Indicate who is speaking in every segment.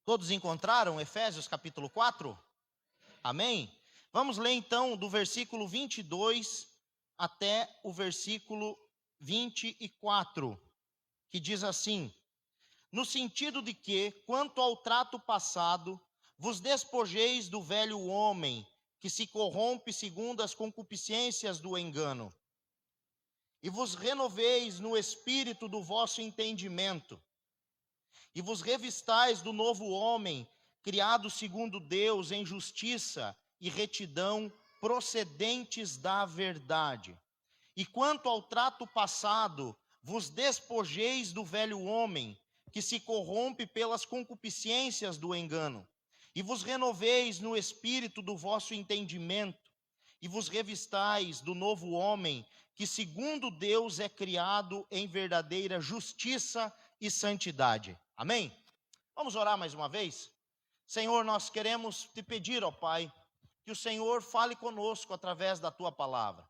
Speaker 1: Todos encontraram Efésios capítulo 4? Amém? Vamos ler então do versículo 22 até o versículo 24, que diz assim: no sentido de que, quanto ao trato passado, vos despojeis do velho homem, que se corrompe segundo as concupiscências do engano, e vos renoveis no espírito do vosso entendimento, e vos revistais do novo homem, criado segundo Deus em justiça e retidão, procedentes da verdade. E quanto ao trato passado, vos despojeis do velho homem, que se corrompe pelas concupiscências do engano, e vos renoveis no espírito do vosso entendimento, e vos revistais do novo homem, que segundo Deus é criado em verdadeira justiça e santidade. Amém? Vamos orar mais uma vez? Senhor, nós queremos te pedir, ó Pai, que o Senhor fale conosco através da tua palavra.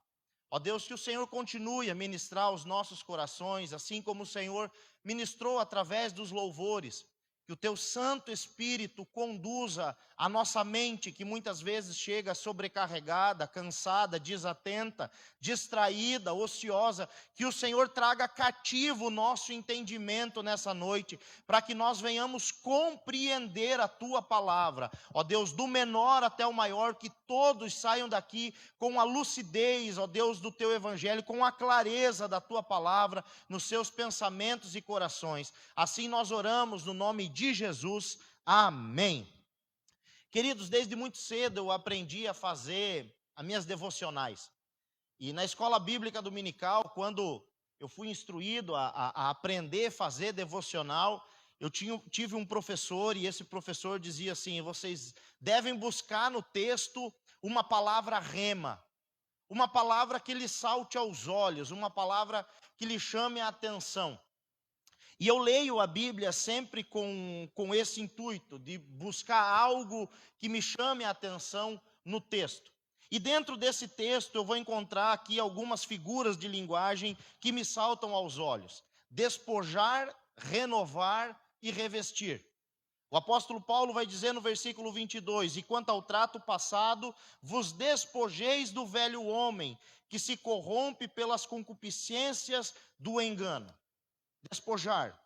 Speaker 1: Ó Deus, que o Senhor continue a ministrar os nossos corações, assim como o Senhor ministrou através dos louvores. Que o teu Santo Espírito conduza a nossa mente, que muitas vezes chega sobrecarregada, cansada, desatenta, distraída, ociosa. Que o Senhor traga cativo o nosso entendimento nessa noite, para que nós venhamos compreender a tua palavra. Ó Deus, do menor até o maior, que todos saiam daqui com a lucidez, ó Deus, do teu evangelho, com a clareza da tua palavra nos seus pensamentos e corações. Assim nós oramos no nome de Jesus, amém. Queridos, desde muito cedo eu aprendi a fazer as minhas devocionais. E na escola bíblica dominical, quando eu fui instruído a aprender a fazer devocional, eu tive um professor, e esse professor dizia assim: vocês devem buscar no texto uma palavra rema, uma palavra que lhe salte aos olhos, uma palavra que lhe chame a atenção. E eu leio a Bíblia sempre com esse intuito, de buscar algo que me chame a atenção no texto. E dentro desse texto eu vou encontrar aqui algumas figuras de linguagem que me saltam aos olhos: despojar, renovar e revestir. O apóstolo Paulo vai dizer no versículo 22, e quanto ao trato passado, vos despojeis do velho homem, que se corrompe pelas concupiscências do engano. Despojar.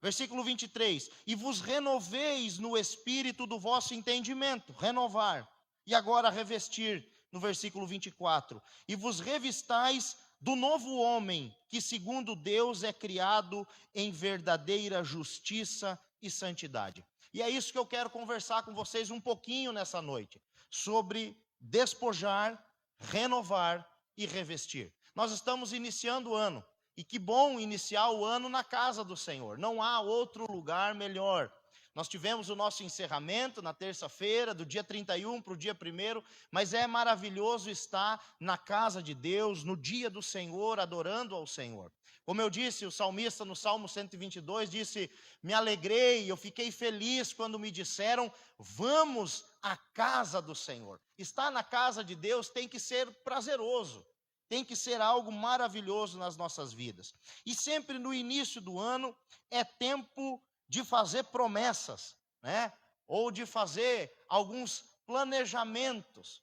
Speaker 1: Versículo 23, e vos renoveis no espírito do vosso entendimento, renovar. E agora revestir, no versículo 24, e vos revistais do novo homem, que segundo Deus é criado em verdadeira justiça e santidade. E é isso que eu quero conversar com vocês um pouquinho nessa noite, sobre despojar, renovar e revestir. Nós estamos iniciando o ano. E que bom iniciar o ano na casa do Senhor. Não há outro lugar melhor. Nós tivemos o nosso encerramento na terça-feira, do dia 31 para o dia 1º, mas é maravilhoso estar na casa de Deus, no dia do Senhor, adorando ao Senhor. Como eu disse, o salmista no Salmo 122 disse: me alegrei, eu fiquei feliz quando me disseram, vamos à casa do Senhor. Estar na casa de Deus tem que ser prazeroso. Tem que ser algo maravilhoso nas nossas vidas. E sempre no início do ano é tempo de fazer promessas, né? Ou de fazer alguns planejamentos.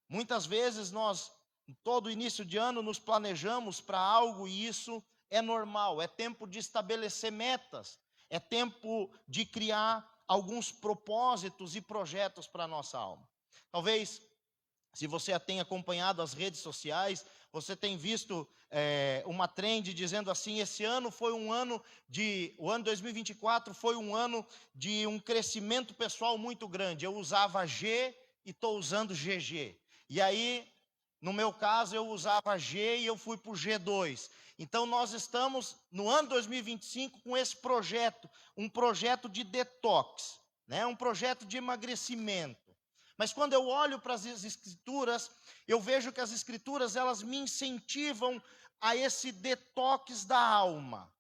Speaker 1: Muitas vezes nós, todo início de ano, nos planejamos para algo, e isso é normal. É tempo de estabelecer metas. É tempo de criar alguns propósitos e projetos para a nossa alma. Talvez, se você tem acompanhado as redes sociais, você tem visto uma trend dizendo assim: esse ano foi o ano 2024 foi um ano de um crescimento pessoal muito grande. Eu usava G e estou usando GG. E aí, no meu caso, eu usava G e eu fui para o G2. Então nós estamos no ano 2025 com esse projeto, um projeto de detox, né? Um projeto de emagrecimento. Mas quando eu olho para as escrituras, eu vejo que as escrituras, elas me incentivam a esse detox da alma.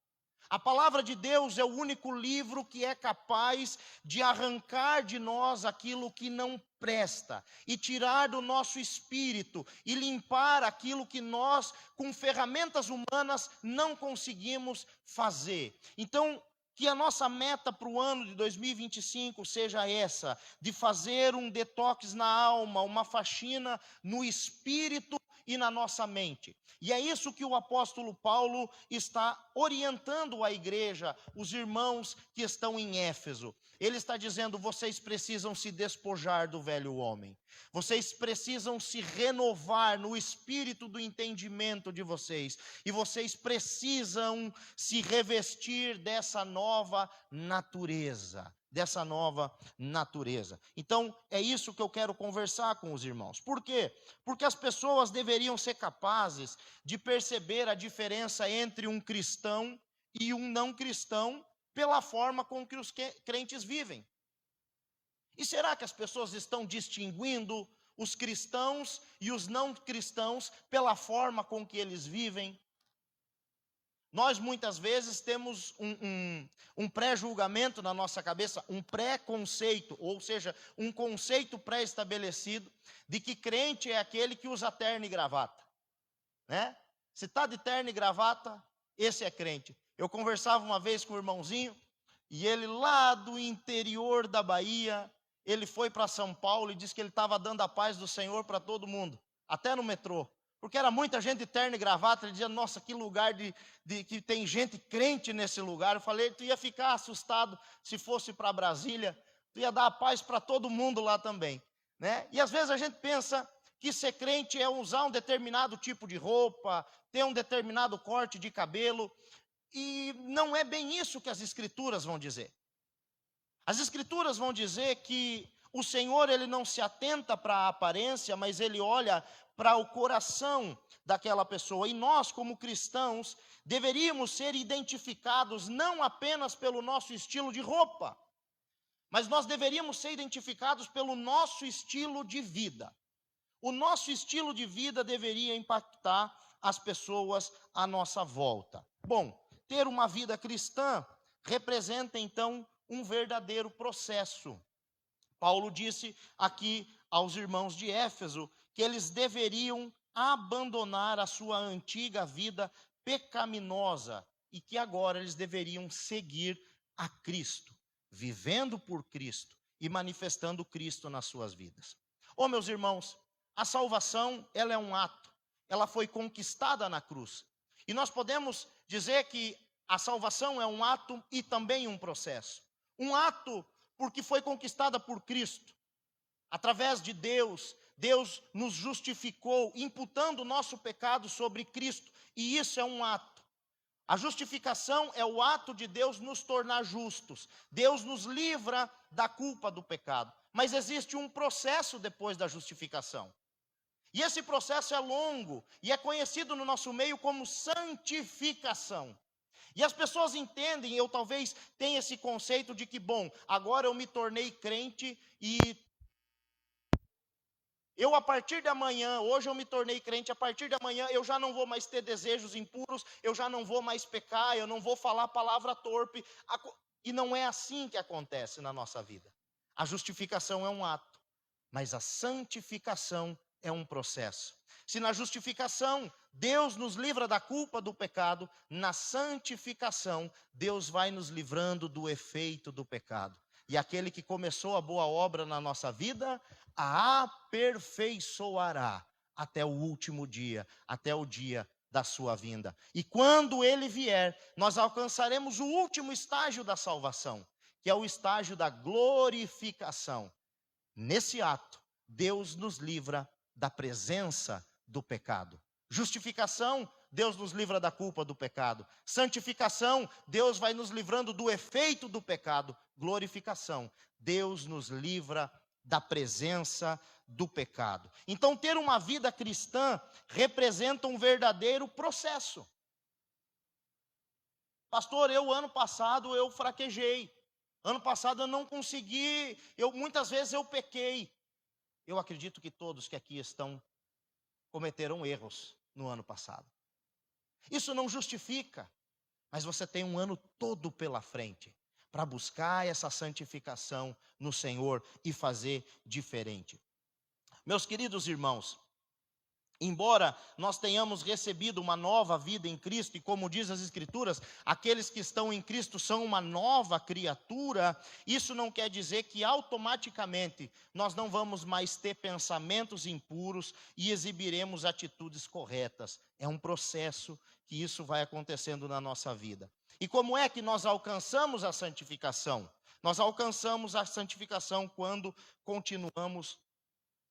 Speaker 1: A palavra de Deus é o único livro que é capaz de arrancar de nós aquilo que não presta e tirar do nosso espírito e limpar aquilo que nós, com ferramentas humanas, não conseguimos fazer. Então, Que a nossa meta para o ano de 2025 seja essa, de fazer um detox na alma, uma faxina no espírito e na nossa mente. E é isso que o apóstolo Paulo está orientando a igreja, os irmãos que estão em Éfeso. Ele está dizendo: vocês precisam se despojar do velho homem. Vocês precisam se renovar no espírito do entendimento de vocês. E vocês precisam se revestir dessa nova natureza. Então, é isso que eu quero conversar com os irmãos. Por quê? Porque as pessoas deveriam ser capazes de perceber a diferença entre um cristão e um não cristão pela forma com que os crentes vivem. E será que as pessoas estão distinguindo os cristãos e os não cristãos pela forma com que eles vivem? Nós muitas vezes temos um pré-julgamento na nossa cabeça, um pré-conceito, ou seja, um conceito pré-estabelecido de que crente é aquele que usa terno e gravata, né? Se está de terno e gravata, esse é crente. Eu conversava uma vez com o irmãozinho, e ele lá do interior da Bahia, ele foi para São Paulo e disse que ele estava dando a paz do Senhor para todo mundo, até no metrô. Porque era muita gente de terno e gravata. Ele dizia: nossa, que lugar que tem gente crente nesse lugar. Eu falei: tu ia ficar assustado se fosse para Brasília, tu ia dar a paz para todo mundo lá também, né? E às vezes a gente pensa que ser crente é usar um determinado tipo de roupa, ter um determinado corte de cabelo, e não é bem isso que as escrituras vão dizer. As escrituras vão dizer que o Senhor, ele não se atenta para a aparência, mas ele olha para o coração daquela pessoa. E nós, como cristãos, deveríamos ser identificados não apenas pelo nosso estilo de roupa, mas nós deveríamos ser identificados pelo nosso estilo de vida. O nosso estilo de vida deveria impactar as pessoas à nossa volta. Bom, ter uma vida cristã representa então um verdadeiro processo. Paulo disse aqui aos irmãos de Éfeso que eles deveriam abandonar a sua antiga vida pecaminosa e que agora eles deveriam seguir a Cristo, vivendo por Cristo e manifestando Cristo nas suas vidas. Meus irmãos, a salvação, ela é um ato, ela foi conquistada na cruz. E nós podemos dizer que a salvação é um ato e também um processo. Um ato porque foi conquistada por Cristo. Através de Deus, Deus nos justificou, imputando o nosso pecado sobre Cristo. E isso é um ato. A justificação é o ato de Deus nos tornar justos. Deus nos livra da culpa do pecado. Mas existe um processo depois da justificação. E esse processo é longo e é conhecido no nosso meio como santificação. E as pessoas entendem, eu talvez tenha esse conceito de que, bom, agora eu me tornei crente e eu a partir de amanhã, hoje eu me tornei crente, a partir de amanhã eu já não vou mais ter desejos impuros, eu já não vou mais pecar, eu não vou falar palavra torpe. E não é assim que acontece na nossa vida. A justificação é um ato, mas a santificação é um processo. Se na justificação Deus nos livra da culpa do pecado, na santificação Deus vai nos livrando do efeito do pecado. E aquele que começou a boa obra na nossa vida, a aperfeiçoará até o último dia, até o dia da sua vinda. E quando ele vier, nós alcançaremos o último estágio da salvação, que é o estágio da glorificação. Nesse ato, Deus nos livra da presença do pecado. Justificação, Deus nos livra da culpa do pecado. Santificação, Deus vai nos livrando do efeito do pecado. Glorificação, Deus nos livra da presença do pecado. Então, ter uma vida cristã representa um verdadeiro processo. Pastor, ano passado eu fraquejei. Ano passado eu não consegui, muitas vezes eu pequei. Eu acredito que todos que aqui estão cometeram erros no ano passado. Isso não justifica, mas você tem um ano todo pela frente para buscar essa santificação no Senhor e fazer diferente. Meus queridos irmãos, Embora nós tenhamos recebido uma nova vida em Cristo, e como diz as Escrituras, aqueles que estão em Cristo são uma nova criatura, isso não quer dizer que automaticamente nós não vamos mais ter pensamentos impuros e exibiremos atitudes corretas. É um processo que isso vai acontecendo na nossa vida. E como é que nós alcançamos a santificação? Nós alcançamos a santificação quando continuamos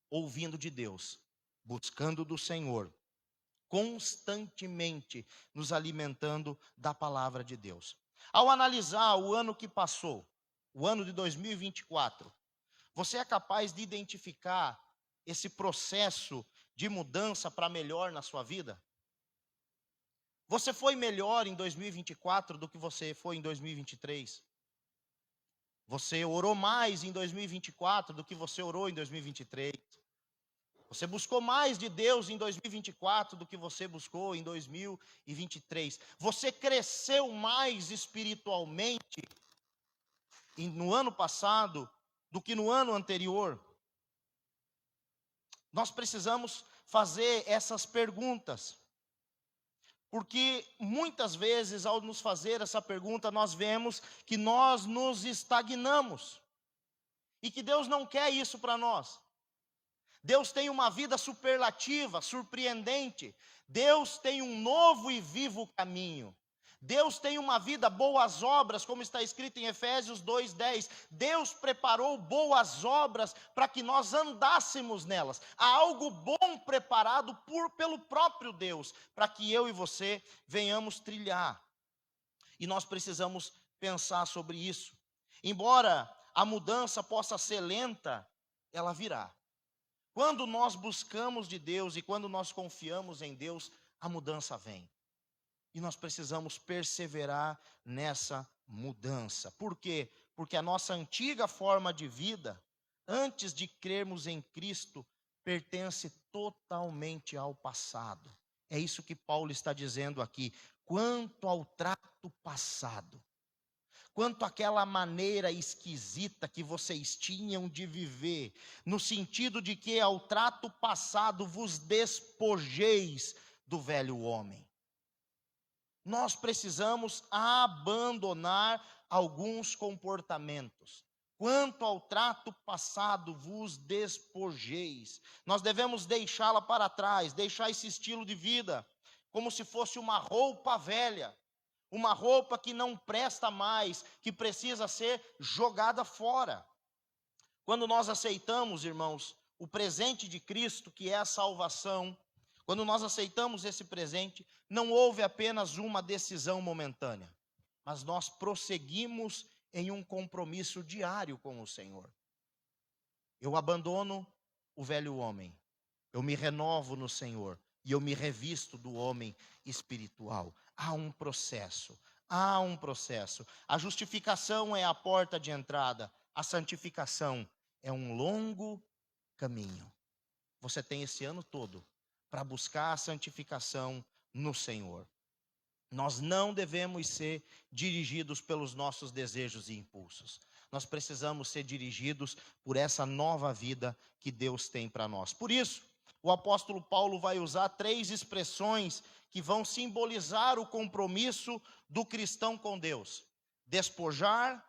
Speaker 1: ouvindo de Deus, buscando do Senhor, constantemente nos alimentando da palavra de Deus. Ao analisar o ano que passou, o ano de 2024, você é capaz de identificar esse processo de mudança para melhor na sua vida? Você foi melhor em 2024 do que você foi em 2023? Você orou mais em 2024 do que você orou em 2023? Você buscou mais de Deus em 2024 do que você buscou em 2023. Você cresceu mais espiritualmente no ano passado do que no ano anterior. Nós precisamos fazer essas perguntas. Porque muitas vezes, ao nos fazer essa pergunta, nós vemos que nós nos estagnamos. E que Deus não quer isso para nós. Deus tem uma vida superlativa, surpreendente. Deus tem um novo e vivo caminho. Deus tem uma vida boas obras, como está escrito em Efésios 2:10. Deus preparou boas obras para que nós andássemos nelas. Há algo bom preparado pelo próprio Deus, para que eu e você venhamos trilhar. E nós precisamos pensar sobre isso. Embora a mudança possa ser lenta, ela virá. Quando nós buscamos de Deus e quando nós confiamos em Deus, a mudança vem. E nós precisamos perseverar nessa mudança. Por quê? Porque a nossa antiga forma de vida, antes de crermos em Cristo, pertence totalmente ao passado. É isso que Paulo está dizendo aqui. Quanto ao trato passado, quanto àquela maneira esquisita que vocês tinham de viver, no sentido de que ao trato passado vos despojeis do velho homem. Nós precisamos abandonar alguns comportamentos. Quanto ao trato passado vos despojeis. Nós devemos deixá-la para trás, deixar esse estilo de vida, como se fosse uma roupa velha. Uma roupa que não presta mais, que precisa ser jogada fora. Quando nós aceitamos, irmãos, o presente de Cristo, que é a salvação, quando nós aceitamos esse presente, não houve apenas uma decisão momentânea, mas nós prosseguimos em um compromisso diário com o Senhor. Eu abandono o velho homem, eu me renovo no Senhor, e eu me revisto do homem espiritual. Há um processo. A justificação é a porta de entrada. A santificação é um longo caminho. Você tem esse ano todo para buscar a santificação no Senhor. Nós não devemos ser dirigidos pelos nossos desejos e impulsos. Nós precisamos ser dirigidos por essa nova vida que Deus tem para nós. Por isso, o apóstolo Paulo vai usar 3 expressões que vão simbolizar o compromisso do cristão com Deus: despojar,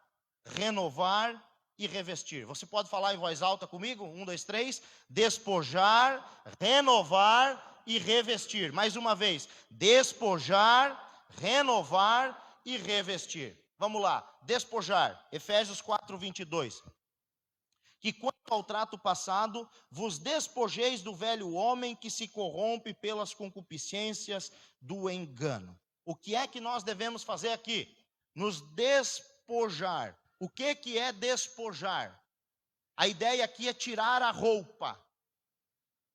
Speaker 1: renovar e revestir. Você pode falar em voz alta comigo? 1, 2, 3. Despojar, renovar e revestir. Mais uma vez. Despojar, renovar e revestir. Vamos lá. Despojar. Efésios 4, 22. Que quanto ao trato passado, vos despojeis do velho homem que se corrompe pelas concupiscências do engano. O que é que nós devemos fazer aqui? Nos despojar. O que é despojar? A ideia aqui é tirar a roupa.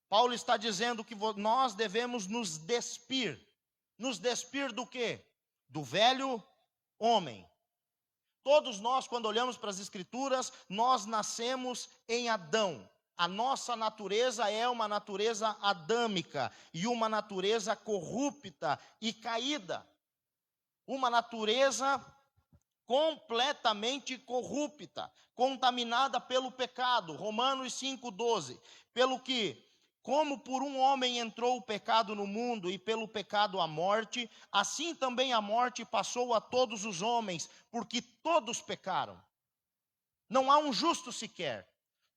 Speaker 1: Paulo está dizendo que nós devemos nos despir. Nos despir do quê? Do velho homem. Todos nós, quando olhamos para as Escrituras, nós nascemos em Adão. A nossa natureza é uma natureza adâmica e uma natureza corrupta e caída. Uma natureza completamente corrupta, contaminada pelo pecado. Romanos 5,12. Pelo que, Como por um homem entrou o pecado no mundo e pelo pecado a morte, assim também a morte passou a todos os homens, porque todos pecaram. Não há um justo sequer.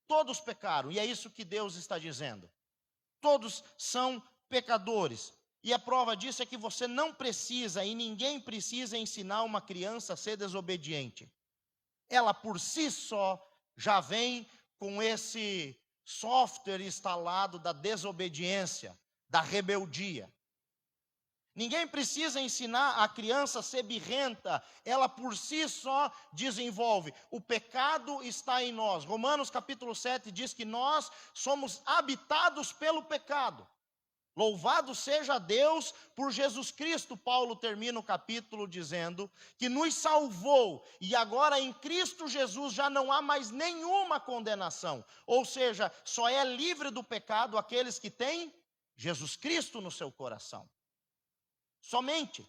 Speaker 1: Todos pecaram, e é isso que Deus está dizendo. Todos são pecadores. E a prova disso é que você não precisa e ninguém precisa ensinar uma criança a ser desobediente. Ela por si só já vem com esse software instalado da desobediência, da rebeldia. Ninguém precisa ensinar a criança a ser birrenta, ela por si só desenvolve. O pecado está em nós. Romanos capítulo 7 diz que nós somos habitados pelo pecado. Louvado seja Deus por Jesus Cristo. Paulo termina o capítulo dizendo que nos salvou e agora em Cristo Jesus já não há mais nenhuma condenação. Ou seja, só é livre do pecado aqueles que têm Jesus Cristo no seu coração. Somente.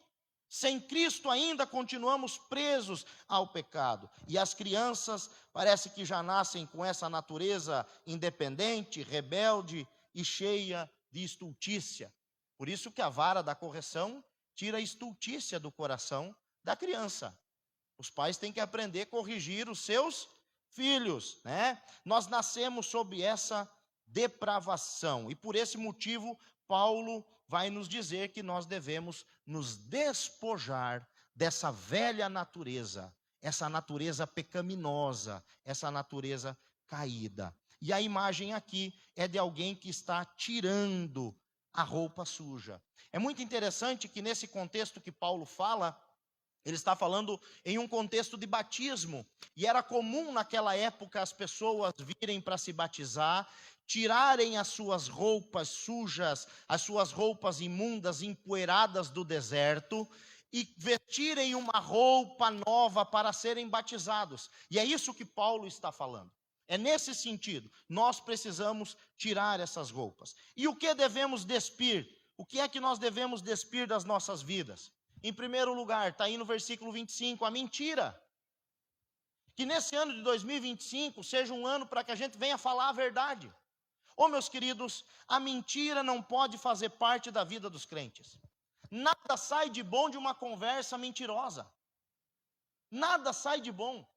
Speaker 1: Sem Cristo ainda continuamos presos ao pecado. E as crianças parece que já nascem com essa natureza independente, rebelde e cheia de estultícia. Por isso que a vara da correção tira a estultícia do coração da criança. Os pais têm que aprender a corrigir os seus filhos, né? Nós nascemos sob essa depravação e por esse motivo Paulo vai nos dizer que nós devemos nos despojar dessa velha natureza, essa natureza pecaminosa, essa natureza caída. E a imagem aqui é de alguém que está tirando a roupa suja. É muito interessante que nesse contexto que Paulo fala, ele está falando em um contexto de batismo. E era comum naquela época as pessoas virem para se batizar, tirarem as suas roupas sujas, as suas roupas imundas, empoeiradas do deserto, e vestirem uma roupa nova para serem batizados. E é isso que Paulo está falando. É nesse sentido, nós precisamos tirar essas roupas. E o que devemos despir? O que é que nós devemos despir das nossas vidas? Em primeiro lugar, está aí no versículo 25, a mentira. Que nesse ano de 2025 seja um ano para que a gente venha falar a verdade. Ô meus queridos, a mentira não pode fazer parte da vida dos crentes. Nada sai de bom de uma conversa mentirosa. Nada sai de bom.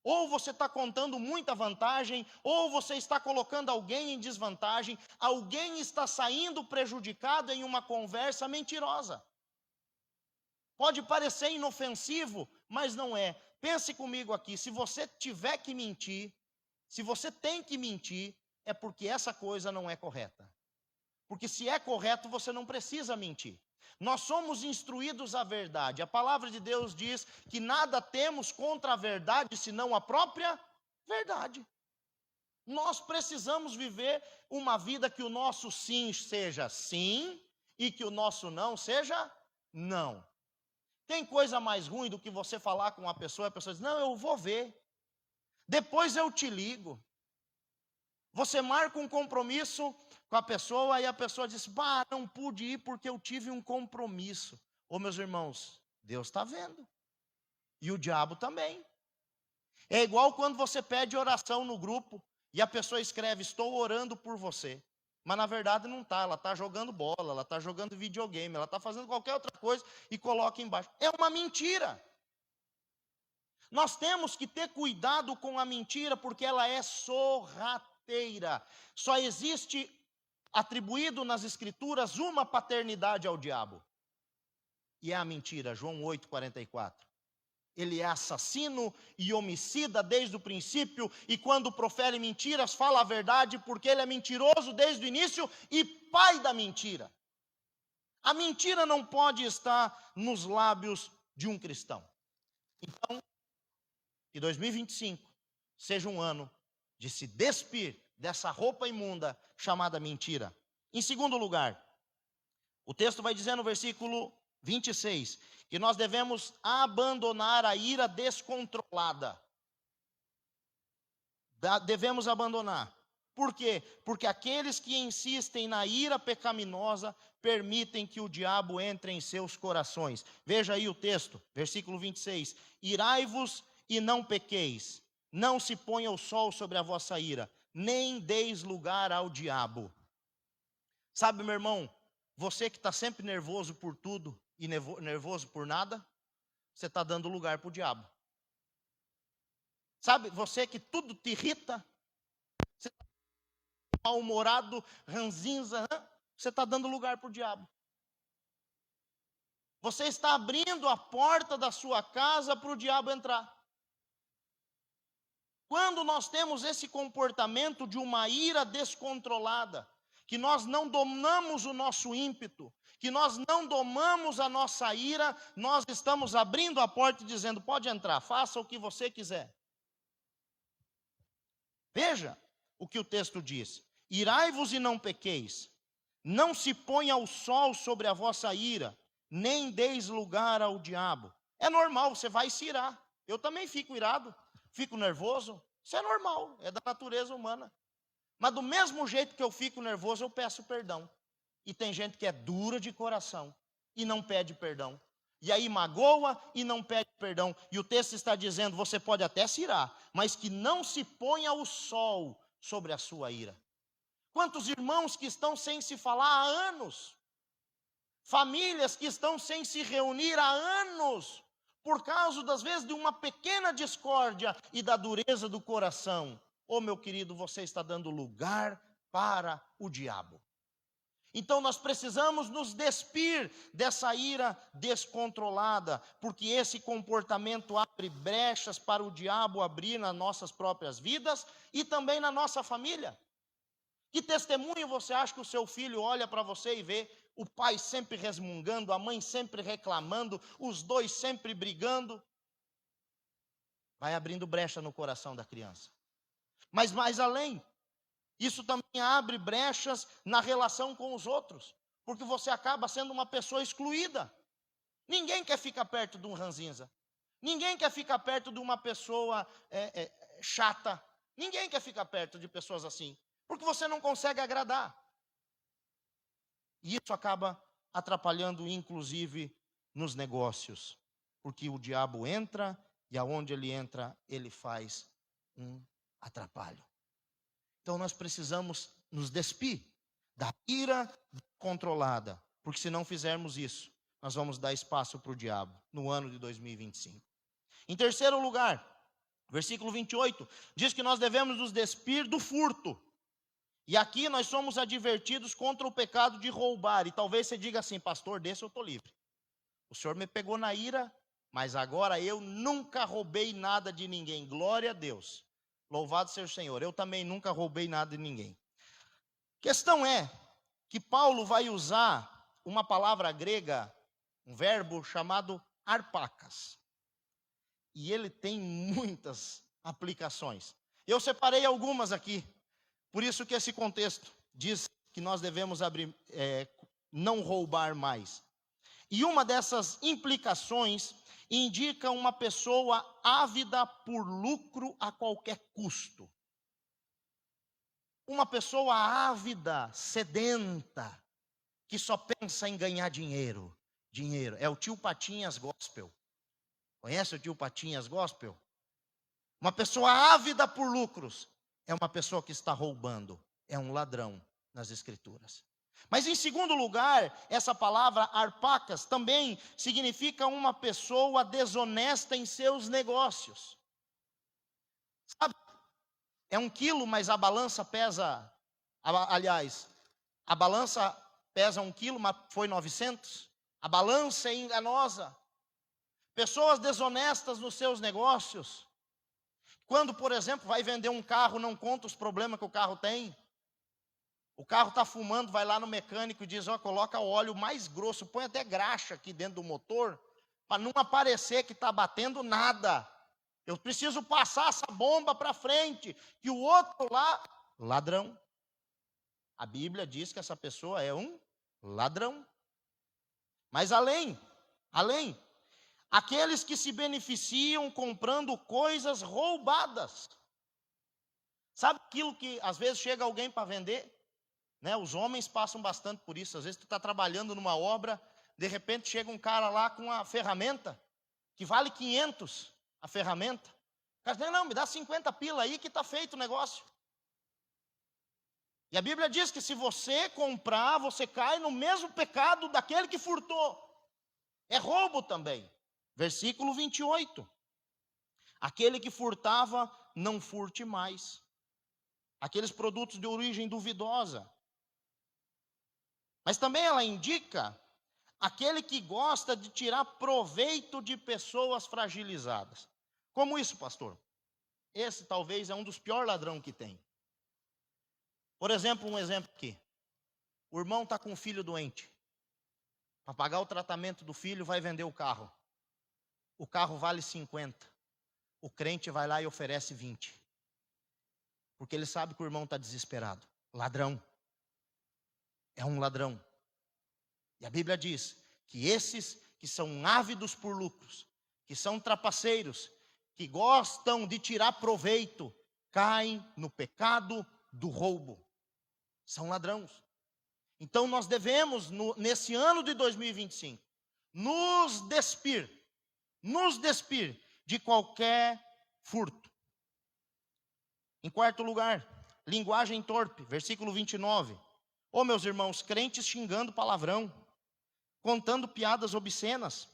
Speaker 1: Ou você está contando muita vantagem, ou você está colocando alguém em desvantagem, alguém está saindo prejudicado em uma conversa mentirosa. Pode parecer inofensivo, mas não é. Pense comigo aqui, se você tiver que mentir, se você tem que mentir, é porque essa coisa não é correta. Porque se é correto, você não precisa mentir. Nós somos instruídos à verdade. A palavra de Deus diz que nada temos contra a verdade, senão a própria verdade. Nós precisamos viver uma vida que o nosso sim seja sim e que o nosso não seja não. Tem coisa mais ruim do que você falar com uma pessoa e a pessoa diz, não, eu vou ver. Depois eu te ligo. Você marca um compromisso com a pessoa e a pessoa diz, não pude ir porque eu tive um compromisso. Ô meus irmãos, Deus está vendo. E o diabo também. É igual quando você pede oração no grupo e a pessoa escreve, estou orando por você. Mas na verdade não está, ela está jogando bola, ela está jogando videogame, ela está fazendo qualquer outra coisa e coloca embaixo. É uma mentira. Nós temos que ter cuidado com a mentira porque ela é sorrateira. Só existe atribuído nas escrituras uma paternidade ao diabo. E é a mentira, João 8,44. Ele é assassino e homicida desde o princípio, e quando profere mentiras, fala a verdade, porque ele é mentiroso desde o início e pai da mentira. A mentira não pode estar nos lábios de um cristão. Então, que 2025 seja um ano de se despir dessa roupa imunda chamada mentira. Em segundo lugar, o texto vai dizer no versículo 26, que nós devemos abandonar a ira descontrolada. Devemos abandonar. Por quê? Porque aqueles que insistem na ira pecaminosa permitem que o diabo entre em seus corações. Veja aí o texto, versículo 26. Irai-vos e não pequeis, não se ponha o sol sobre a vossa ira, nem deis lugar ao diabo. Sabe, meu irmão, você que está sempre nervoso por tudo e nervoso por nada, você está dando lugar para o diabo. Sabe, você que tudo te irrita, você está mal-humorado, ranzinza, você está dando lugar para o diabo. Você está abrindo a porta da sua casa para o diabo entrar. Quando nós temos esse comportamento de uma ira descontrolada, que nós não domamos o nosso ímpeto, que nós não domamos a nossa ira, nós estamos abrindo a porta e dizendo, pode entrar, faça o que você quiser. Veja o que o texto diz, irai-vos e não pequeis, não se ponha o sol sobre a vossa ira, nem deis lugar ao diabo. É normal, você vai se irar, eu também fico irado, fico nervoso, isso é normal, é da natureza humana. Mas do mesmo jeito que eu fico nervoso, eu peço perdão. E tem gente que é dura de coração e não pede perdão. E aí magoa e não pede perdão. E o texto está dizendo, você pode até se irar, mas que não se ponha o sol sobre a sua ira. Quantos irmãos que estão sem se falar há anos? Famílias que estão sem se reunir há anos, por causa, das vezes, de uma pequena discórdia e da dureza do coração. Oh, meu querido, você está dando lugar para o diabo. Então nós precisamos nos despir dessa ira descontrolada, porque esse comportamento abre brechas para o diabo abrir nas nossas próprias vidas e também na nossa família. Que testemunho você acha que o seu filho olha para você e vê o pai sempre resmungando, a mãe sempre reclamando, os dois sempre brigando? Vai abrindo brecha no coração da criança. Mas mais além, isso também abre brechas na relação com os outros, porque você acaba sendo uma pessoa excluída. Ninguém quer ficar perto de um ranzinza. Ninguém quer ficar perto de uma pessoa chata. Ninguém quer ficar perto de pessoas assim, porque você não consegue agradar. E isso acaba atrapalhando, inclusive, nos negócios, porque o diabo entra e aonde ele entra, ele faz um atrapalho. Então nós precisamos nos despir da ira controlada, porque se não fizermos isso, nós vamos dar espaço para o diabo no ano de 2025. Em terceiro lugar, versículo 28, diz que nós devemos nos despir do furto. E aqui nós somos advertidos contra o pecado de roubar. E talvez você diga assim, pastor, desse eu estou livre. O senhor me pegou na ira, mas agora eu nunca roubei nada de ninguém. Glória a Deus. Louvado seja o Senhor. Eu também nunca roubei nada de ninguém. Questão é que Paulo vai usar uma palavra grega, um verbo chamado arpacas. E ele tem muitas aplicações. Eu separei algumas aqui. Por isso que esse contexto diz que nós devemos não roubar mais. E uma dessas implicações indica uma pessoa ávida por lucro a qualquer custo. Uma pessoa ávida, sedenta, que só pensa em ganhar dinheiro. Dinheiro. É o tio Patinhas Gospel. Conhece o tio Patinhas Gospel? Uma pessoa ávida por lucros é uma pessoa que está roubando. É um ladrão nas Escrituras. Mas em segundo lugar, essa palavra arpacas também significa uma pessoa desonesta em seus negócios. Sabe, é 1 quilo, mas a balança pesa, aliás, a balança pesa 1 quilo, mas foi 900. A balança é enganosa. Pessoas desonestas nos seus negócios. Quando, por exemplo, vai vender um carro, não conta os problemas que o carro tem. O carro está fumando, vai lá no mecânico e diz, coloca o óleo mais grosso, põe até graxa aqui dentro do motor, para não aparecer que está batendo nada. Eu preciso passar essa bomba para frente, que o outro lá, ladrão. A Bíblia diz que essa pessoa é um ladrão. Mas além, aqueles que se beneficiam comprando coisas roubadas. Sabe aquilo que às vezes chega alguém para vender? Né? Os homens passam bastante por isso. Às vezes tu está trabalhando numa obra, de repente chega um cara lá com uma ferramenta, que vale 500 a ferramenta. O cara diz, não, me dá 50 pila aí que está feito o negócio. E a Bíblia diz que se você comprar, você cai no mesmo pecado daquele que furtou. É roubo também. Versículo 28. Aquele que furtava, não furte mais. Aqueles produtos de origem duvidosa. Mas também ela indica aquele que gosta de tirar proveito de pessoas fragilizadas. Como isso, pastor? Esse talvez é um dos piores ladrões que tem. Por exemplo, um exemplo aqui. O irmão está com um filho doente. Para pagar o tratamento do filho, vai vender o carro. O carro vale 50. O crente vai lá e oferece 20. Porque ele sabe que o irmão está desesperado. Ladrão. É um ladrão. E a Bíblia diz que esses que são ávidos por lucros, que são trapaceiros, que gostam de tirar proveito, caem no pecado do roubo. São ladrões. Então nós devemos, nesse ano de 2025, nos despir de qualquer furto. Em quarto lugar, linguagem torpe, versículo 29. Ô meus irmãos, crentes xingando palavrão, contando piadas obscenas.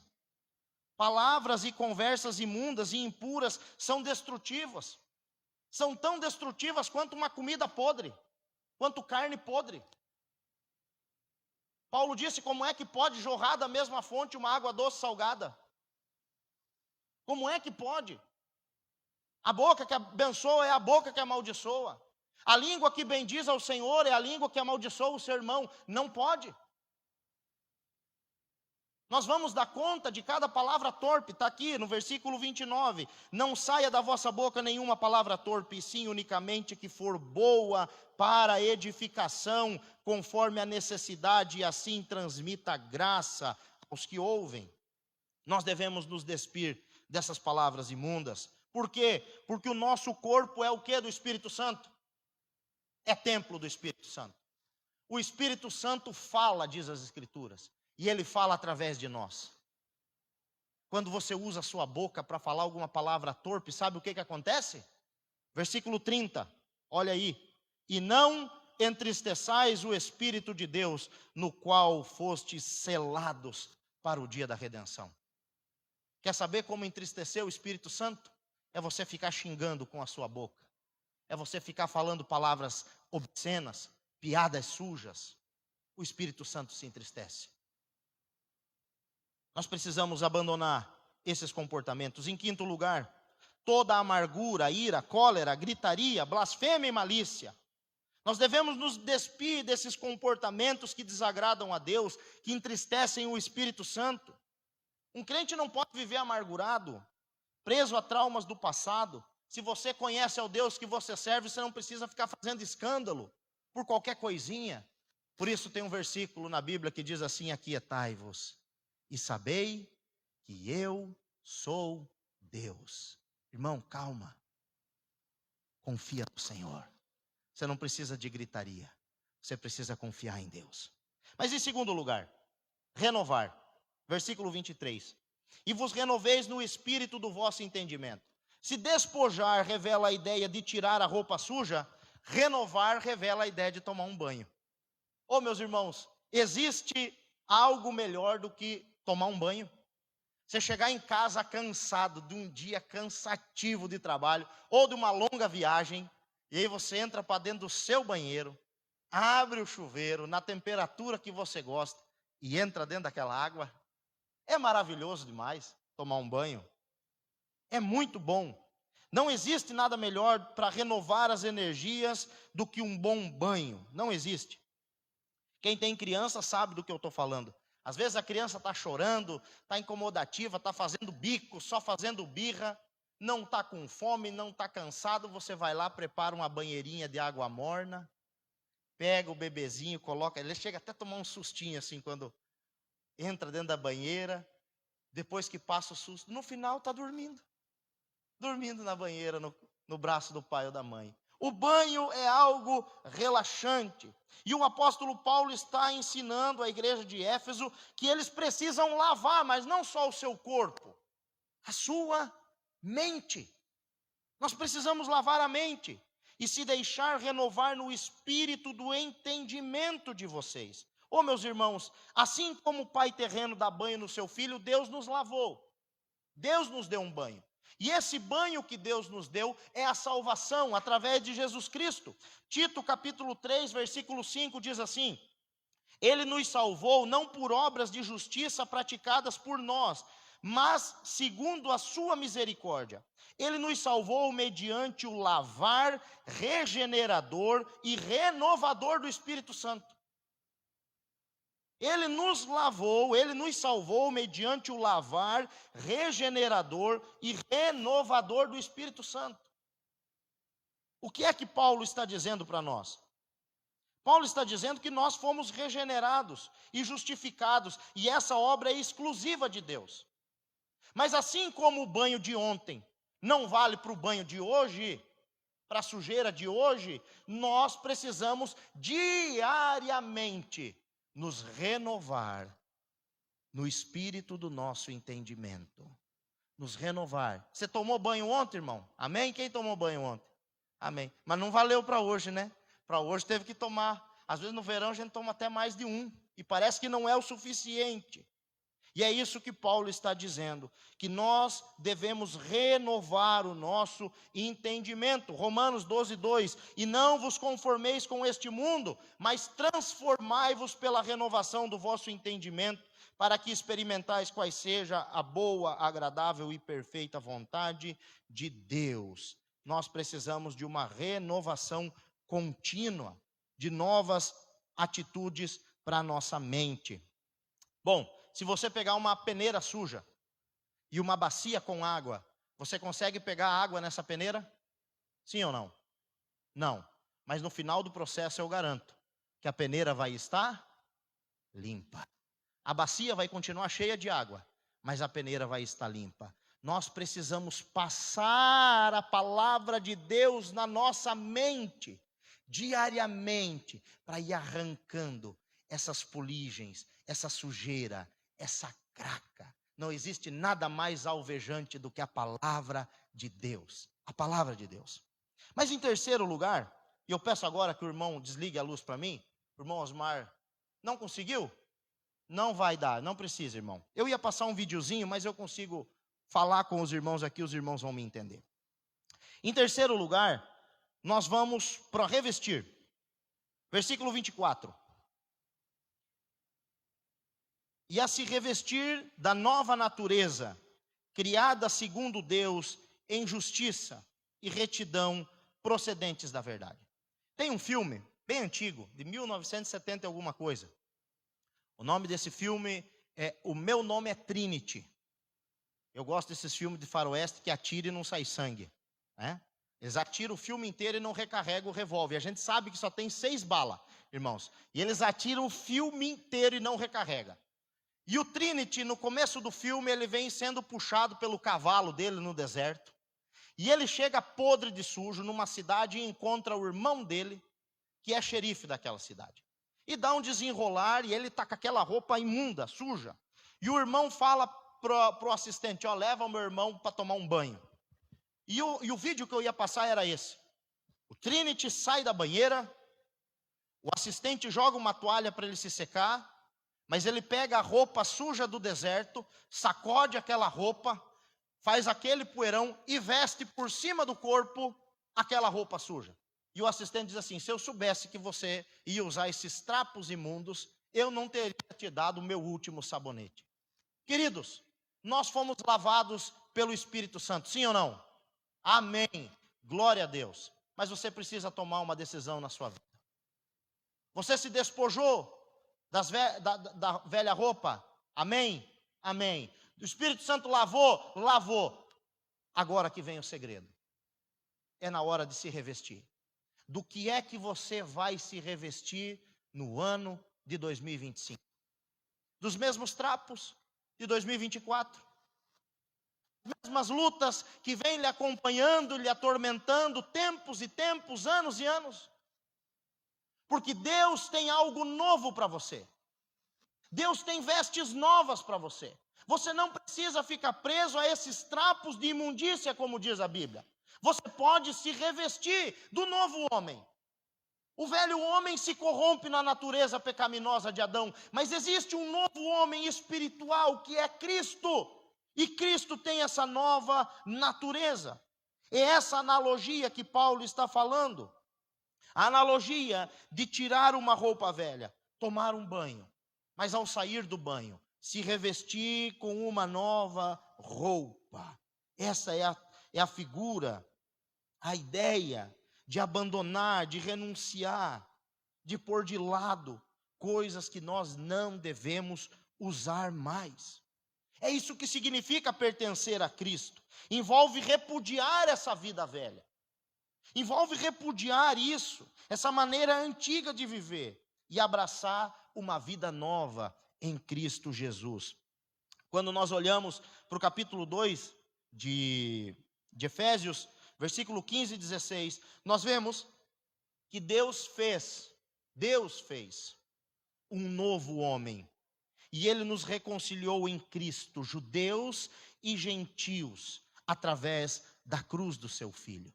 Speaker 1: Palavras e conversas imundas e impuras são destrutivas. São tão destrutivas quanto uma comida podre, quanto carne podre. Paulo disse: como é que pode jorrar da mesma fonte uma água doce salgada? Como é que pode? A boca que abençoa é a boca que amaldiçoa. A língua que bendiz ao Senhor é a língua que amaldiçoa o seu irmão. Não pode. Nós vamos dar conta de cada palavra torpe. Está aqui no versículo 29. Não saia da vossa boca nenhuma palavra torpe, e sim unicamente que for boa para a edificação, conforme a necessidade, e assim transmita graça aos que ouvem. Nós devemos nos despir dessas palavras imundas. Por quê? Porque o nosso corpo é o que do Espírito Santo? É templo do Espírito Santo. O Espírito Santo fala, diz as Escrituras, e ele fala através de nós. Quando você usa a sua boca para falar alguma palavra torpe, sabe o que acontece? Versículo 30, olha aí. E não entristeçais o Espírito de Deus, no qual fostes selados para o dia da redenção. Quer saber como entristecer o Espírito Santo? É você ficar xingando com a sua boca. É você ficar falando palavras obscenas, piadas sujas. O Espírito Santo se entristece. Nós precisamos abandonar esses comportamentos. Em quinto lugar, toda amargura, ira, cólera, gritaria, blasfêmia e malícia. Nós devemos nos despir desses comportamentos que desagradam a Deus, que entristecem o Espírito Santo. Um crente não pode viver amargurado, preso a traumas do passado. Se você conhece ao Deus que você serve, você não precisa ficar fazendo escândalo por qualquer coisinha. Por isso tem um versículo na Bíblia que diz assim: aquietai-vos e sabei que eu sou Deus. Irmão, calma. Confia no Senhor. Você não precisa de gritaria. Você precisa confiar em Deus. Mas em segundo lugar, renovar. Versículo 23. E vos renoveis no espírito do vosso entendimento. Se despojar revela a ideia de tirar a roupa suja, renovar revela a ideia de tomar um banho. Ô meus irmãos, existe algo melhor do que tomar um banho? Você chegar em casa cansado de um dia cansativo de trabalho ou de uma longa viagem, e aí você entra para dentro do seu banheiro, abre o chuveiro na temperatura que você gosta e entra dentro daquela água. É maravilhoso demais tomar um banho. É muito bom. Não existe nada melhor para renovar as energias do que um bom banho. Não existe. Quem tem criança sabe do que eu estou falando. Às vezes a criança está chorando, está incomodativa, está fazendo bico, só fazendo birra, não está com fome, não está cansado, você vai lá, prepara uma banheirinha de água morna, pega o bebezinho, coloca, ele chega até a tomar um sustinho assim quando entra dentro da banheira, depois que passa o susto, no final está dormindo na banheira, no braço do pai ou da mãe. O banho é algo relaxante. E o apóstolo Paulo está ensinando à igreja de Éfeso que eles precisam lavar, mas não só o seu corpo, a sua mente. Nós precisamos lavar a mente. e se deixar renovar no espírito do entendimento de vocês. Ô meus irmãos, assim como o pai terreno dá banho no seu filho, Deus nos lavou. Deus nos deu um banho. E esse banho que Deus nos deu é a salvação através de Jesus Cristo. Tito capítulo 3, versículo 5 diz assim: Ele nos salvou não por obras de justiça praticadas por nós, mas segundo a sua misericórdia. Ele nos salvou mediante o lavar regenerador e renovador do Espírito Santo. Ele nos lavou, Ele nos salvou mediante o lavar regenerador e renovador do Espírito Santo. O que é que Paulo está dizendo para nós? Paulo está dizendo que nós fomos regenerados e justificados, e essa obra é exclusiva de Deus. Mas assim como o banho de ontem não vale para o banho de hoje, para a sujeira de hoje, nós precisamos diariamente nos renovar no espírito do nosso entendimento. Nos renovar. Você tomou banho ontem, irmão? Amém? Quem tomou banho ontem? Amém. Mas não valeu para hoje, né? Para hoje teve que tomar. Às vezes no verão a gente toma até mais de um. E parece que não é o suficiente. E é isso que Paulo está dizendo, que nós devemos renovar o nosso entendimento. Romanos 12, 2, e não vos conformeis com este mundo, mas transformai-vos pela renovação do vosso entendimento, para que experimentais quais seja a boa, agradável e perfeita vontade de Deus. Nós precisamos de uma renovação contínua, de novas atitudes para a nossa mente. Bom, se você pegar uma peneira suja e uma bacia com água, você consegue pegar água nessa peneira? Sim ou não? Não. Mas no final do processo eu garanto que a peneira vai estar limpa. A bacia vai continuar cheia de água, mas a peneira vai estar limpa. Nós precisamos passar a palavra de Deus na nossa mente, diariamente, para ir arrancando essas fuligens, essa sujeira, essa craca. Não existe nada mais alvejante do que a palavra de Deus. A palavra de Deus. Mas em terceiro lugar, e eu peço agora que o irmão desligue a luz para mim. O irmão Osmar, não conseguiu? Não vai dar, não precisa, irmão. Eu ia passar um videozinho, mas eu consigo falar com os irmãos aqui, os irmãos vão me entender. Em terceiro lugar, nós vamos para revestir. Versículo 24. E a se revestir da nova natureza, criada segundo Deus, em justiça e retidão procedentes da verdade. Tem um filme bem antigo, de 1970 e alguma coisa. O nome desse filme é O Meu Nome é Trinity. Eu gosto desses filmes de faroeste que atira e não sai sangue, né? Eles atiram o filme inteiro e não recarregam o revólver. A gente sabe que só tem 6 balas, irmãos. E eles atiram o filme inteiro e não recarregam. E o Trinity, no começo do filme, ele vem sendo puxado pelo cavalo dele no deserto. E ele chega podre de sujo numa cidade e encontra o irmão dele, que é xerife daquela cidade. E dá um desenrolar e ele está com aquela roupa imunda, suja. E o irmão fala pro assistente, ó, leva o meu irmão para tomar um banho. E o vídeo que eu ia passar era esse. O Trinity sai da banheira, o assistente joga uma toalha para ele se secar, mas ele pega a roupa suja do deserto, sacode aquela roupa, faz aquele poeirão e veste por cima do corpo aquela roupa suja. E o assistente diz assim, se eu soubesse que você ia usar esses trapos imundos, eu não teria te dado o meu último sabonete. Queridos, nós fomos lavados pelo Espírito Santo, sim ou não? Amém, glória a Deus. Mas você precisa tomar uma decisão na sua vida. Você se despojou da velha roupa? Amém? Amém. O Espírito Santo lavou? Lavou. Agora que vem o segredo. É na hora de se revestir. Do que é que você vai se revestir no ano de 2025? Dos mesmos trapos de 2024? As mesmas lutas que vêm lhe acompanhando, lhe atormentando tempos e tempos, anos e anos? Porque Deus tem algo novo para você. Deus tem vestes novas para você. Você não precisa ficar preso a esses trapos de imundícia, como diz a Bíblia. Você pode se revestir do novo homem. O velho homem se corrompe na natureza pecaminosa de Adão, mas existe um novo homem espiritual que é Cristo. E Cristo tem essa nova natureza. É essa analogia que Paulo está falando. A analogia de tirar uma roupa velha, tomar um banho, mas ao sair do banho, se revestir com uma nova roupa. Essa é a figura, a ideia de abandonar, de renunciar, de pôr de lado coisas que nós não devemos usar mais. É isso que significa pertencer a Cristo. Envolve repudiar essa vida velha. Envolve repudiar isso, essa maneira antiga de viver e abraçar uma vida nova em Cristo Jesus. Quando nós olhamos para o capítulo 2 de Efésios, versículo 15 e 16, nós vemos que Deus fez um novo homem. E Ele nos reconciliou em Cristo, judeus e gentios, através da cruz do seu Filho.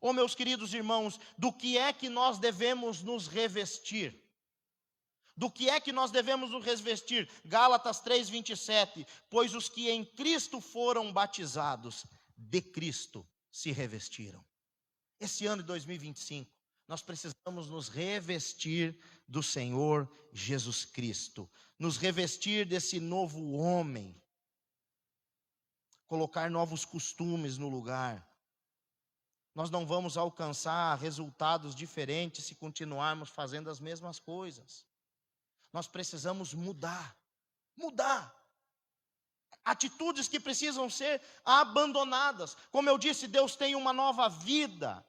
Speaker 1: Oh, meus queridos irmãos, do que é que nós devemos nos revestir? Do que é que nós devemos nos revestir? Gálatas 3:27, pois os que em Cristo foram batizados, de Cristo se revestiram. Esse ano de 2025, nós precisamos nos revestir do Senhor Jesus Cristo, nos revestir desse novo homem, colocar novos costumes no lugar. Nós não vamos alcançar resultados diferentes se continuarmos fazendo as mesmas coisas. Nós precisamos mudar. Atitudes que precisam ser abandonadas. Como eu disse, Deus tem uma nova vida.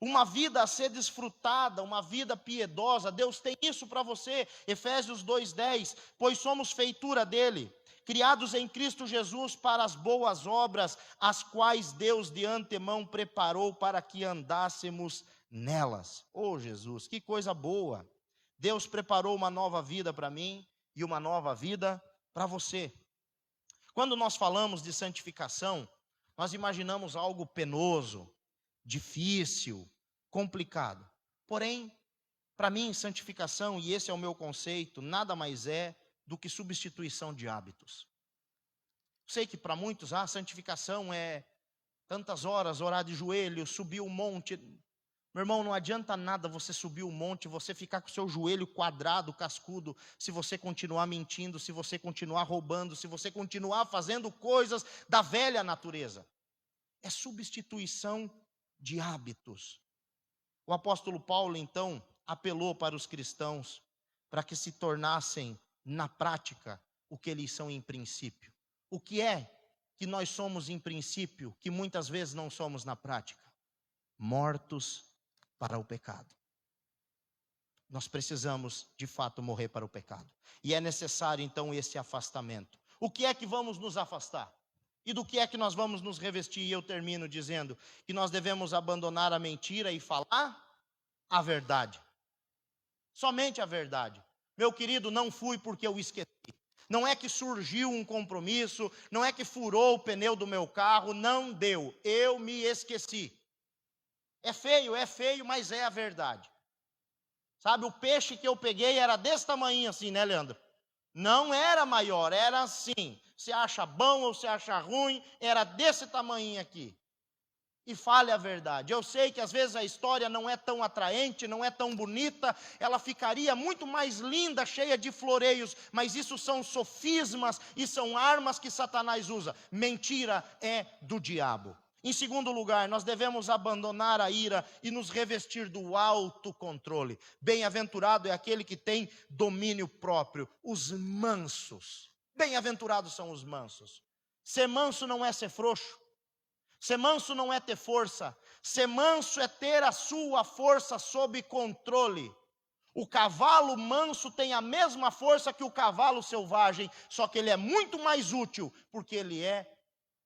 Speaker 1: Uma vida a ser desfrutada, uma vida piedosa. Deus tem isso para você. Efésios 2:10, pois somos feitura dele, criados em Cristo Jesus para as boas obras, as quais Deus de antemão preparou para que andássemos nelas. Oh Jesus, que coisa boa! Deus preparou uma nova vida para mim e uma nova vida para você. Quando nós falamos de santificação, nós imaginamos algo penoso, difícil, complicado. Porém, para mim, santificação, e esse é o meu conceito, nada mais é do que substituição de hábitos. Sei que para muitos, santificação é tantas horas, orar de joelho, subir o monte. Meu irmão, não adianta nada você subir o monte, você ficar com o seu joelho quadrado, cascudo, se você continuar mentindo, se você continuar roubando, se você continuar fazendo coisas da velha natureza. É substituição de hábitos. O apóstolo Paulo, então, apelou para os cristãos para que se tornassem, na prática, o que eles são em princípio. O que é que nós somos em princípio, que muitas vezes não somos na prática? Mortos para o pecado. Nós precisamos, de fato, morrer para o pecado. E é necessário, então, esse afastamento. O que é que vamos nos afastar? E do que é que nós vamos nos revestir? E eu termino dizendo que nós devemos abandonar a mentira e falar a verdade. Somente a verdade. Meu querido, não fui porque eu esqueci. Não é que surgiu um compromisso, não é que furou o pneu do meu carro, não deu. Eu me esqueci. É feio, mas é a verdade. Sabe, o peixe que eu peguei era desse tamanho assim, né, Leandro? Não era maior, era assim. Você acha bom ou você acha ruim, era desse tamanho aqui. E fale a verdade. Eu sei que às vezes a história não é tão atraente, não é tão bonita, ela ficaria muito mais linda, cheia de floreios, mas isso são sofismas e são armas que Satanás usa. Mentira é do diabo. Em segundo lugar, nós devemos abandonar a ira e nos revestir do autocontrole. Bem-aventurado é aquele que tem domínio próprio, os mansos. Bem-aventurados são os mansos. Ser manso não é ser frouxo. Ser manso não é ter força. Ser manso é ter a sua força sob controle. O cavalo manso tem a mesma força que o cavalo selvagem, só que ele é muito mais útil, porque ele é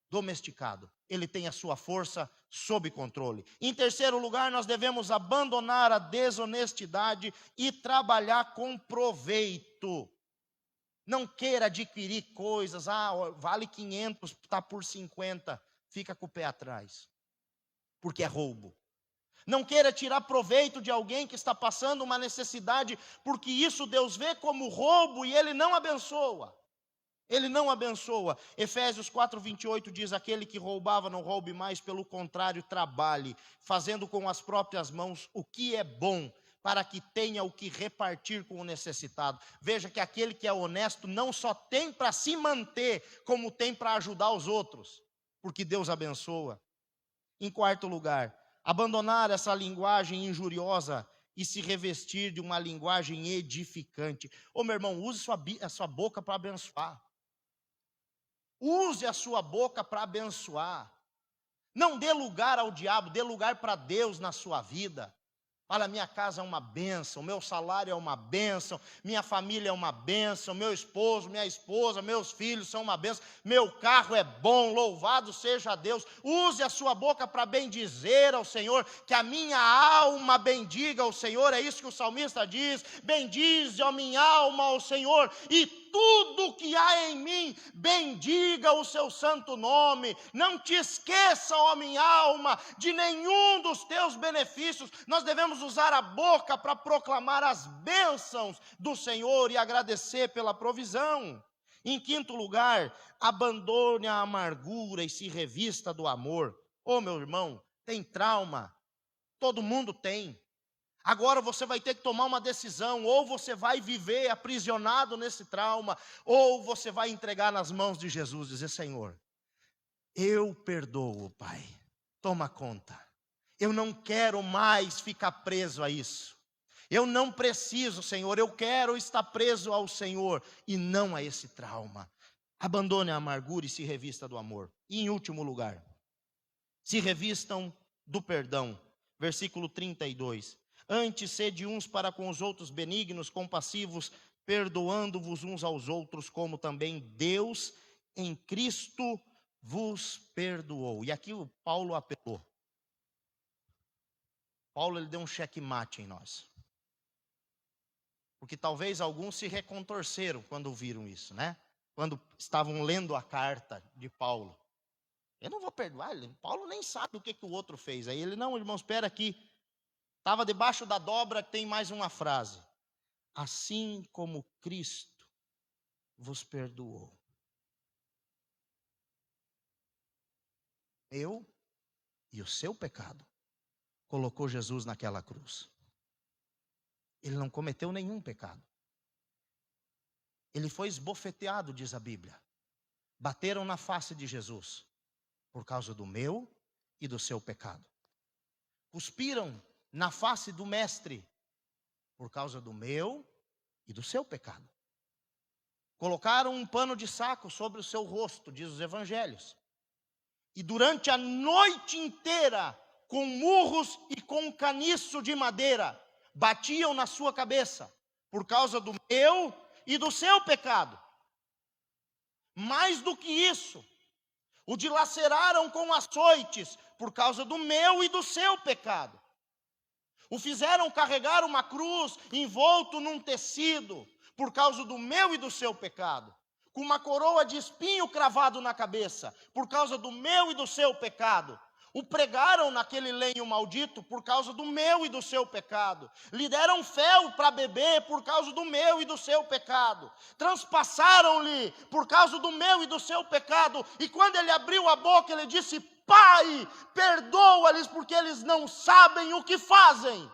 Speaker 1: domesticado. Ele tem a sua força sob controle. Em terceiro lugar, nós devemos abandonar a desonestidade e trabalhar com proveito. Não queira adquirir coisas, vale 500, está por 50, fica com o pé atrás. porque é roubo. Não queira tirar proveito de alguém que está passando uma necessidade, porque isso Deus vê como roubo e Ele não abençoa. Ele não abençoa. Efésios 4:28 diz: aquele que roubava não roube mais, pelo contrário, trabalhe, fazendo com as próprias mãos o que é bom, para que tenha o que repartir com o necessitado. Veja que aquele que é honesto não só tem para se manter, como tem para ajudar os outros, porque Deus abençoa. Em quarto lugar, abandonar essa linguagem injuriosa e se revestir de uma linguagem edificante. Ô meu irmão, use a sua boca para abençoar. Use a sua boca para abençoar. Não dê lugar ao diabo, dê lugar para Deus na sua vida. Olha, minha casa é uma bênção, meu salário é uma bênção, minha família é uma bênção, meu esposo, minha esposa, meus filhos são uma bênção, meu carro é bom, louvado seja Deus. Use a sua boca para bendizer ao Senhor, que a minha alma bendiga ao Senhor, é isso que o salmista diz: bendize a minha alma ao Senhor, e tudo que há em mim, bendiga o seu santo nome. Não te esqueça, ó minha alma, de nenhum dos teus benefícios. Nós devemos usar a boca para proclamar as bênçãos do Senhor e agradecer pela provisão. Em quinto lugar, abandone a amargura e se revista do amor. Ô meu irmão, tem trauma? Todo mundo tem. Agora você vai ter que tomar uma decisão: ou você vai viver aprisionado nesse trauma, ou você vai entregar nas mãos de Jesus, dizer: Senhor, eu perdoo, Pai, toma conta. Eu não quero mais ficar preso a isso. Eu não preciso, Senhor, eu quero estar preso ao Senhor e não a esse trauma. Abandone a amargura e se revista do amor. E em último lugar, se revistam do perdão. Versículo 32. Antes, sede uns para com os outros benignos, compassivos, perdoando-vos uns aos outros, como também Deus em Cristo vos perdoou. E aqui o Paulo apelou. Paulo, ele deu um checkmate em nós. Porque talvez alguns se recontorceram quando viram isso, né? Quando estavam lendo a carta de Paulo. Eu não vou perdoar, Paulo nem sabe o que o outro fez. Aí ele: não, irmão, espera aqui. Estava debaixo da dobra, tem mais uma frase: assim como Cristo vos perdoou. Eu e o seu pecado. Colocou Jesus naquela cruz. Ele não cometeu nenhum pecado. Ele foi esbofeteado, diz a Bíblia. Bateram na face de Jesus por causa do meu e do seu pecado. Cuspiram na face do mestre por causa do meu e do seu pecado. Colocaram um pano de saco sobre o seu rosto, diz os evangelhos. E durante a noite inteira, com murros e com caniço de madeira, batiam na sua cabeça por causa do meu e do seu pecado. Mais do que isso, o dilaceraram com açoites por causa do meu e do seu pecado. O fizeram carregar uma cruz envolto num tecido por causa do meu e do seu pecado. Com uma coroa de espinho cravado na cabeça por causa do meu e do seu pecado. O pregaram naquele lenho maldito por causa do meu e do seu pecado. Lhe deram fel para beber por causa do meu e do seu pecado. Transpassaram-lhe por causa do meu e do seu pecado. E quando ele abriu a boca, ele disse: Pai, perdoa-lhes, porque eles não sabem o que fazem.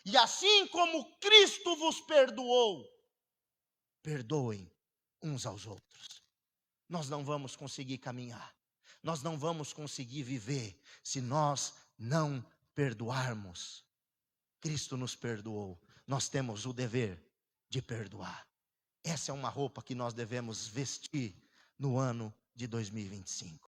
Speaker 1: E assim como Cristo vos perdoou, perdoem uns aos outros. Nós não vamos conseguir caminhar. Nós não vamos conseguir viver se nós não perdoarmos. Cristo nos perdoou. Nós temos o dever de perdoar. Essa é uma roupa que nós devemos vestir no ano de 2025.